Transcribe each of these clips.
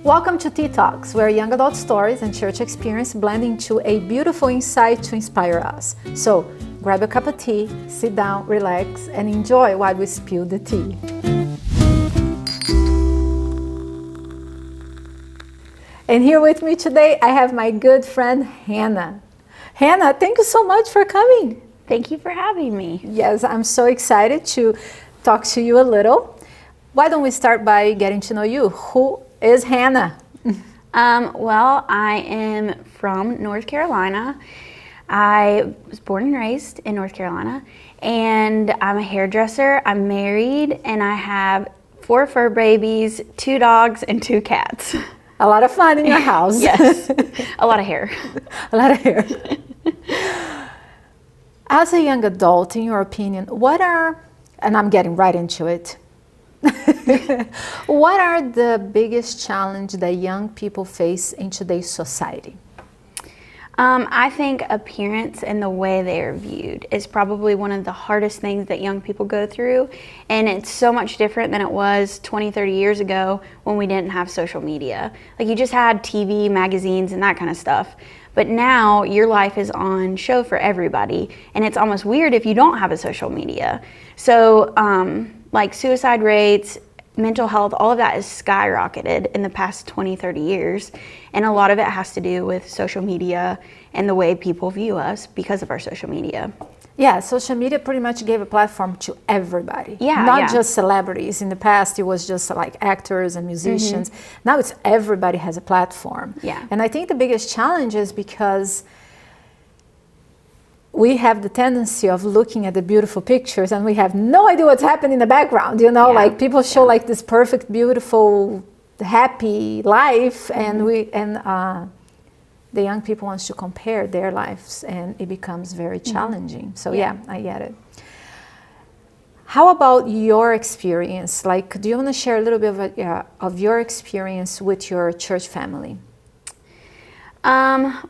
Welcome to Tea Talks, where young adult stories and church experience blend into a beautiful insight to inspire us. So grab a cup of tea, sit down, relax, and enjoy while we spill the tea. And here with me today, I have my good friend, Hannah. Hannah, thank you so much for coming. Thank you for having me. Yes, I'm so excited to talk to you a little. Why don't we start by getting to know you? Who is Hannah? Well, I am from North Carolina. I was born and raised in North Carolina, and I'm a hairdresser. I'm married, and I have 4 fur babies, 2 dogs, and 2 cats. A lot of fun in your house. Yes, a lot of hair. A lot of hair. As a young adult, in your opinion, and I'm getting right into it, what are the biggest challenges that young people face in today's society? I think appearance and the way they are viewed is probably one of the hardest things that young people go through. And it's so much different than it was 20, 30 years ago when we didn't have social media. Like, you just had TV, magazines, and that kind of stuff. But now your life is on show for everybody. And it's almost weird if you don't have a social media. So like suicide rates, mental health, all of that is skyrocketed in the past 20, 30 years. And a lot of it has to do with social media and the way people view us because of our social media. Yeah, social media pretty much gave a platform to everybody. Yeah, Not just celebrities. In the past, it was just like actors and musicians. Now it's everybody has a platform. Yeah. And I think the biggest challenge is because we have the tendency of looking at the beautiful pictures and we have no idea what's happening in the background, you know, like people show like this perfect, beautiful, happy life, and the young people wants to compare their lives, and it becomes very challenging. So yeah, I get it. How about your experience? Like, do you want to share a little bit of your experience with your church family?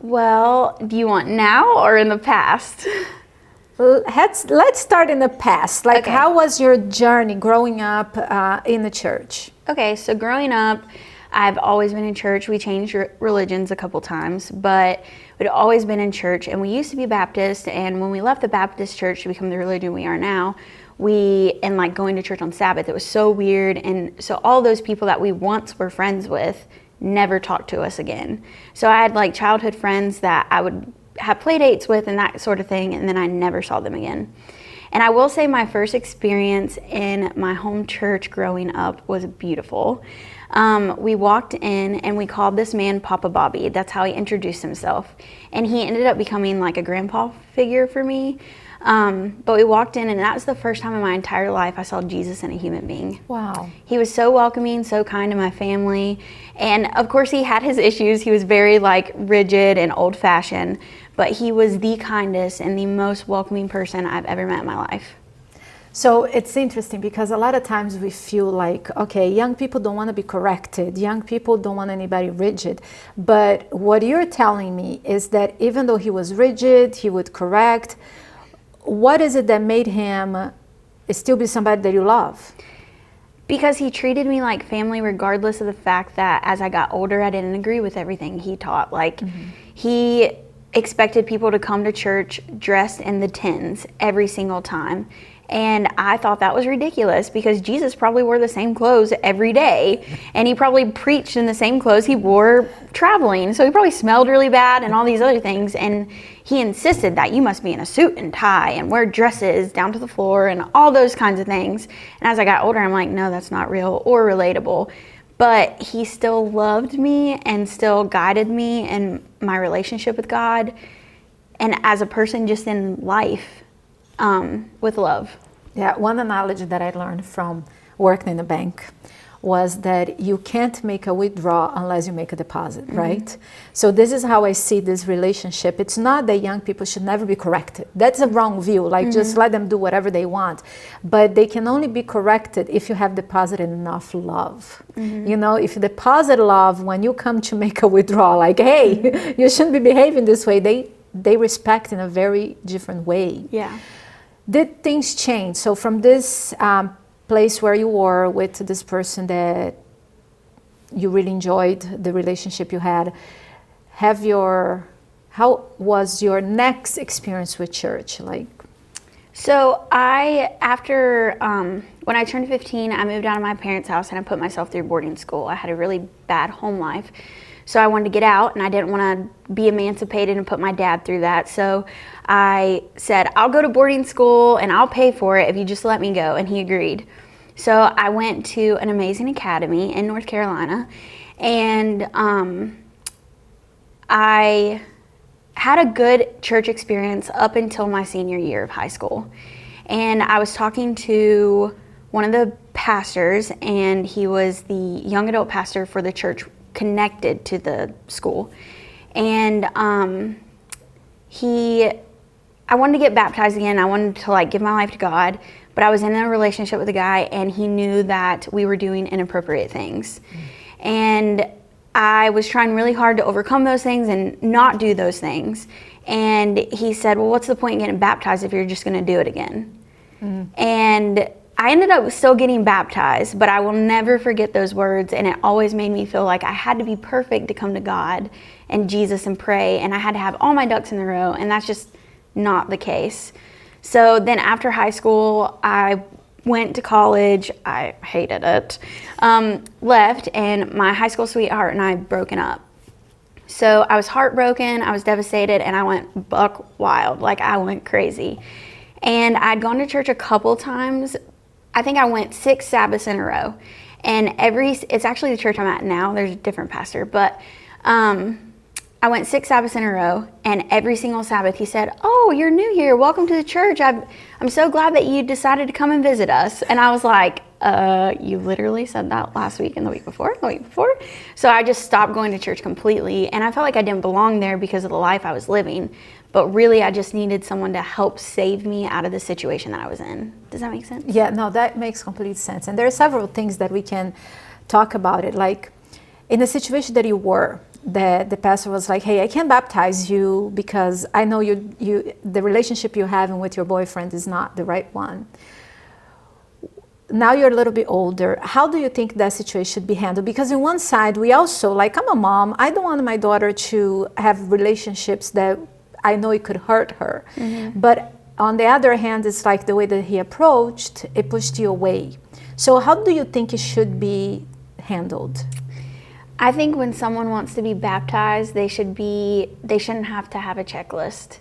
Well, do you want now or in the past? Let's start in the past. Like, Okay. How was your journey growing up in the church? Okay, so growing up, I've always been in church. We changed religions a couple times, but we'd always been in church, and we used to be Baptist, and when we left the Baptist church to become the religion we are now, like going to church on Sabbath, it was so weird, and so all those people that we once were friends with never talked to us again. So I had like childhood friends that I would have play dates with and that sort of thing, and then I never saw them again. And I will say my first experience in my home church growing up was beautiful. We walked in and we called this man Papa Bobby. That's how he introduced himself. And he ended up becoming like a grandpa figure for me. But we walked in, and that was the first time in my entire life I saw Jesus in a human being. Wow. He was so welcoming, so kind to my family. And of course he had his issues. He was very like rigid and old fashioned, but he was the kindest and the most welcoming person I've ever met in my life. So it's interesting because a lot of times we feel like, okay, young people don't want to be corrected. Young people don't want anybody rigid. But what you're telling me is that even though he was rigid, he would correct. What is it that made him still be somebody that you love? Because he treated me like family regardless of the fact that as I got older, I didn't agree with everything he taught. Like, he expected people to come to church dressed in the tins every single time. And I thought that was ridiculous because Jesus probably wore the same clothes every day, and he probably preached in the same clothes he wore traveling. So he probably smelled really bad and all these other things. And he insisted that you must be in a suit and tie and wear dresses down to the floor and all those kinds of things. And as I got older, I'm like, no, that's not real or relatable. But he still loved me and still guided me in my relationship with God and as a person just in life. With love. Yeah, one analogy that I learned from working in a bank was that you can't make a withdrawal unless you make a deposit, right? So this is how I see this relationship. It's not that young people should never be corrected. That's a wrong view, like just let them do whatever they want. But they can only be corrected if you have deposited enough love. You know, if you deposit love when you come to make a withdrawal, like, hey, you shouldn't be behaving this way, they respect in a very different way. Yeah. Did things change? So from this place where you were with this person that you really enjoyed the relationship you had. How was your next experience with church like? So after when I turned 15, I moved out of my parents' house and I put myself through boarding school. I had a really bad home life. So I wanted to get out, and I didn't want to be emancipated and put my dad through that. So I said, I'll go to boarding school and I'll pay for it if you just let me go. And he agreed. So I went to an amazing academy in North Carolina, and I had a good church experience up until my senior year of high school. And I was talking to one of the pastors, and he was the young adult pastor for the church connected to the school. And I wanted to get baptized again. I wanted to give my life to God, but I was in a relationship with a guy, and he knew that we were doing inappropriate things. And I was trying really hard to overcome those things and not do those things. And he said, well, what's the point in getting baptized if you're just going to do it again? And I ended up still getting baptized, but I will never forget those words. And it always made me feel like I had to be perfect to come to God and Jesus and pray. And I had to have all my ducks in a row. And that's just not the case. So then after high school, I went to college. I hated it. Left, and my high school sweetheart and I broken up. So I was heartbroken, I was devastated, and I went buck wild. I went crazy. And I'd gone to church a couple times. I think I went 6 Sabbaths in a row. And it's actually the church I'm at now. There's a different pastor, but I went 6 Sabbaths in a row, and every single Sabbath he said, oh, you're new here. Welcome to the church. I'm so glad that you decided to come and visit us. And I was like, you literally said that last week and the week before. So I just stopped going to church completely, and I felt like I didn't belong there because of the life I was living. But really, I just needed someone to help save me out of the situation that I was in. Does that make sense? Yeah, no, that makes complete sense. And there are several things that we can talk about it. Like, in the situation that you were, that the pastor was like, hey, I can't baptize you because I know the relationship you're having with your boyfriend is not the right one. Now you're a little bit older. How do you think that situation should be handled? Because on one side, we also, I'm a mom, I don't want my daughter to have relationships that I know it could hurt her. Mm-hmm. But on the other hand, it's like the way that he approached, it pushed you away. So how do you think it should be handled? I think when someone wants to be baptized, they shouldn't have to have a checklist.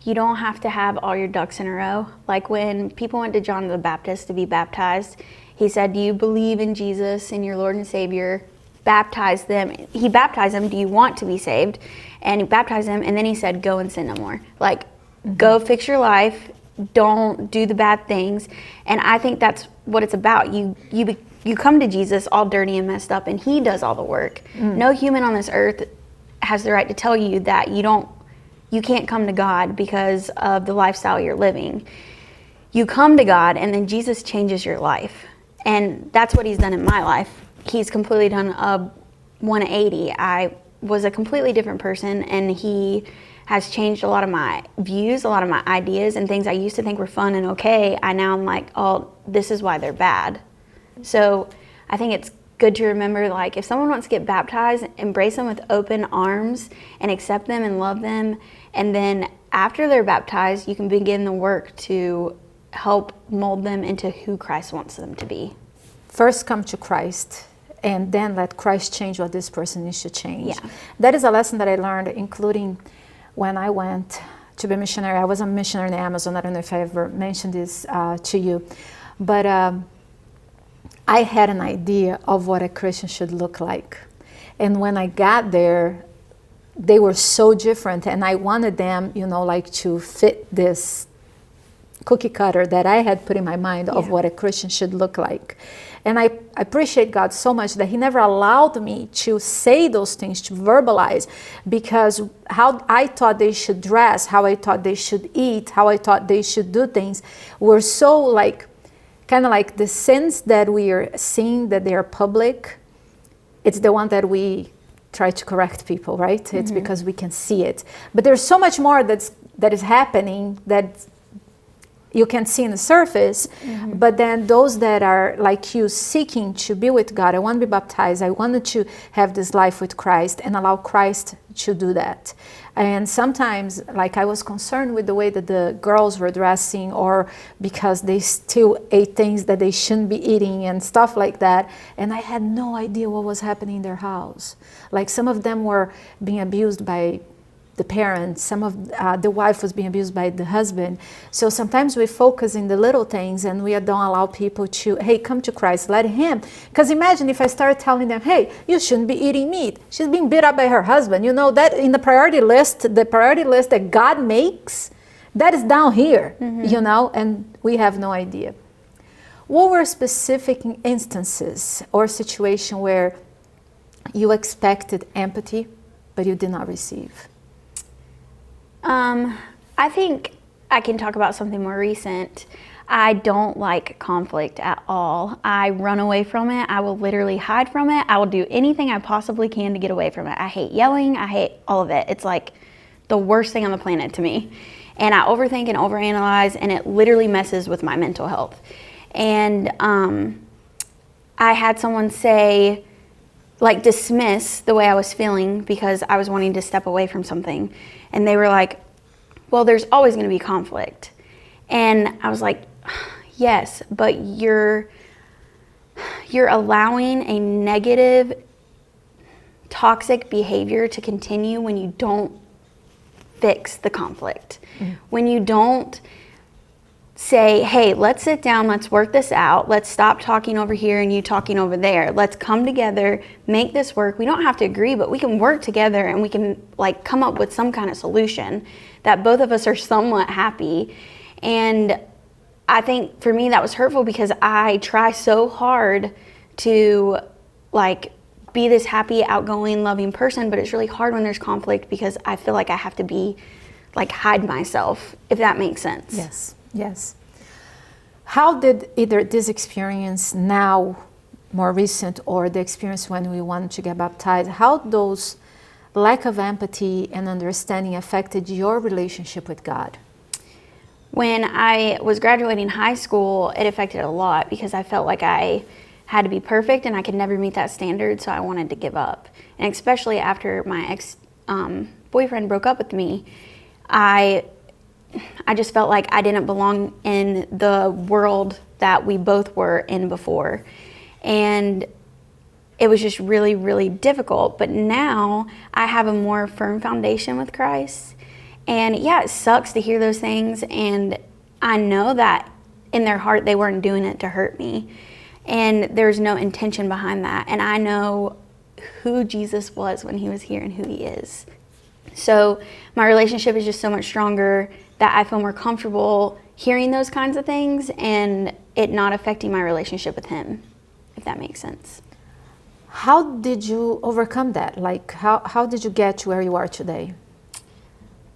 You don't have to have all your ducks in a row. Like when people went to John the Baptist to be baptized, he said, do you believe in Jesus and your Lord and Savior? Baptize them. He baptized them, do you want to be saved? And he baptized them, and then he said, go and sin no more. Go fix your life. Don't do the bad things. And I think that's what it's about. You come to Jesus all dirty and messed up, and he does all the work. No human on this earth has the right to tell you that you can't come to God because of the lifestyle you're living. You come to God, and then Jesus changes your life. And that's what he's done in my life. He's completely done a 180. I was a completely different person, and he has changed a lot of my views, a lot of my ideas, and things I used to think were fun and okay. I'm like, oh, this is why they're bad. So I think it's good to remember, if someone wants to get baptized, embrace them with open arms and accept them and love them. And then after they're baptized, you can begin the work to help mold them into who Christ wants them to be. First come to Christ, and then let Christ change what this person needs to change. Yeah. That is a lesson that I learned, including when I went to be a missionary. I was a missionary in the Amazon. I don't know if I ever mentioned this to you. But I had an idea of what a Christian should look like. And when I got there, they were so different. And I wanted them, to fit this cookie cutter that I had put in my mind of what a Christian should look like. And I appreciate God so much that he never allowed me to say those things, to verbalize, because how I thought they should dress, how I thought they should eat, how I thought they should do things were so kind of like the sins that we are seeing, that they are public. It's the one that we try to correct people, right? Mm-hmm. It's because we can see it. But there's so much more that is happening that you can see in the surface, but then those that are like you, seeking to be with God, I want to be baptized, I wanted to have this life with Christ and allow Christ to do that. And sometimes, like, I was concerned with the way that the girls were dressing, or because they still ate things that they shouldn't be eating and stuff like that, and I had no idea what was happening in their house. Like, some of them were being abused by the parents, some of the wife was being abused by the husband. So sometimes we focus in the little things and we don't allow people to, hey, come to Christ, let him. Because imagine if I start telling them, hey, you shouldn't be eating meat. She's being beat up by her husband. You know, that in the priority list that God makes, that is down here, you know, and we have no idea. What were specific instances or situation where you expected empathy, but you did not receive? I think I can talk about something more recent. I don't like conflict at all. I run away from it. I will literally hide from it. I will do anything I possibly can to get away from it. I hate yelling. I hate all of it. It's like the worst thing on the planet to me. And I overthink and overanalyze, and it literally messes with my mental health. And I had someone say, like, dismiss the way I was feeling because I was wanting to step away from something. And they were like, well, there's always going to be conflict. And I was like, yes, but you're allowing a negative, toxic behavior to continue when you don't fix the conflict. When you don't say, hey, let's sit down, let's work this out, let's stop talking over here and you talking over there, let's come together, make this work. We don't have to agree, but we can work together and we can, like, come up with some kind of solution that both of us are somewhat happy. And I think for me that was hurtful because I try so hard to, like, be this happy, outgoing, loving person, but it's really hard when there's conflict because I feel like I have to be, like, hide myself, if that makes sense. Yes. Yes. How did either this experience now, more recent, or the experience when we wanted to get baptized, how those lack of empathy and understanding affected your relationship with God? When I was graduating high school, it affected a lot because I felt like I had to be perfect and I could never meet that standard, so I wanted to give up. And especially after my ex-boyfriend broke up with me, I just felt like I didn't belong in the world that we both were in before. And it was just really, really difficult. But now I have a more firm foundation with Christ. And yeah, it sucks to hear those things. And I know that in their heart, they weren't doing it to hurt me. And there's no intention behind that. And I know who Jesus was when he was here and who he is. So my relationship is just so much stronger that I feel more comfortable hearing those kinds of things and it not affecting my relationship with him, if that makes sense. How did you overcome that? Like, how did you get to where you are today?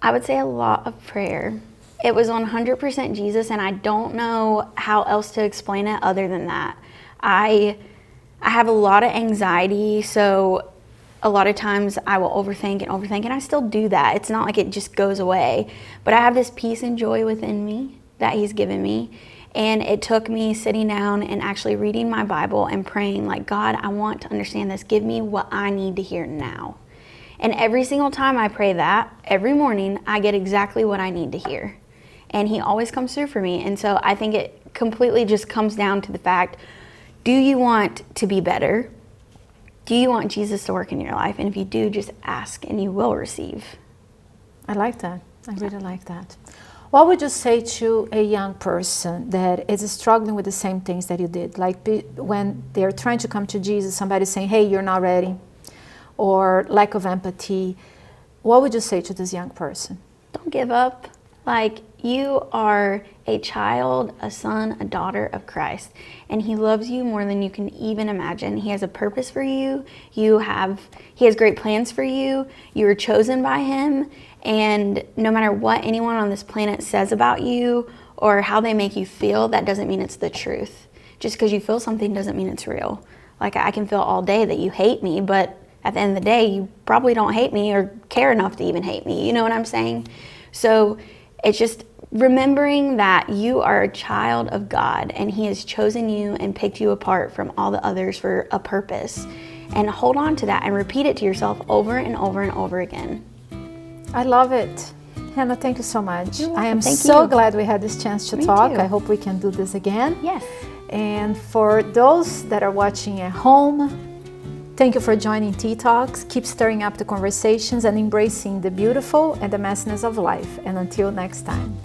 I would say a lot of prayer. It was 100% Jesus, and I don't know how else to explain it other than that. I have a lot of anxiety, so a lot of times I will overthink, and I still do that. It's not like it just goes away, but I have this peace and joy within me that he's given me. And it took me sitting down and actually reading my Bible and praying, like, God, I want to understand this. Give me what I need to hear now. And every single time I pray that, every morning, I get exactly what I need to hear. And he always comes through for me. And so I think it completely just comes down to the fact, do you want to be better? Do you want Jesus to work in your life? And if you do, just ask and you will receive. I like that. I really like that. What would you say to a young person that is struggling with the same things that you did? Like when they're trying to come to Jesus, somebody saying, hey, you're not ready, or lack of empathy. What would you say to this young person? Don't give up. Like, you are a child, a son, a daughter of Christ, and he loves you more than you can even imagine. He has a purpose for you. He has great plans for you. You are chosen by him, and no matter what anyone on this planet says about you or how they make you feel, that doesn't mean it's the truth. Just because you feel something doesn't mean it's real. Like, I can feel all day that you hate me, but at the end of the day, you probably don't hate me or care enough to even hate me. You know what I'm saying? So it's just remembering that you are a child of God and He has chosen you and picked you apart from all the others for a purpose. And hold on to that and repeat it to yourself over and over and over again. I love it. Hannah, thank you so much. You're I am welcome. Thank so you. glad we had this chance to Me talk. too. I hope we can do this again. Yes. And for those that are watching at home, thank you for joining Tea Talks. Keep stirring up the conversations and embracing the beautiful and the messiness of life. And until next time.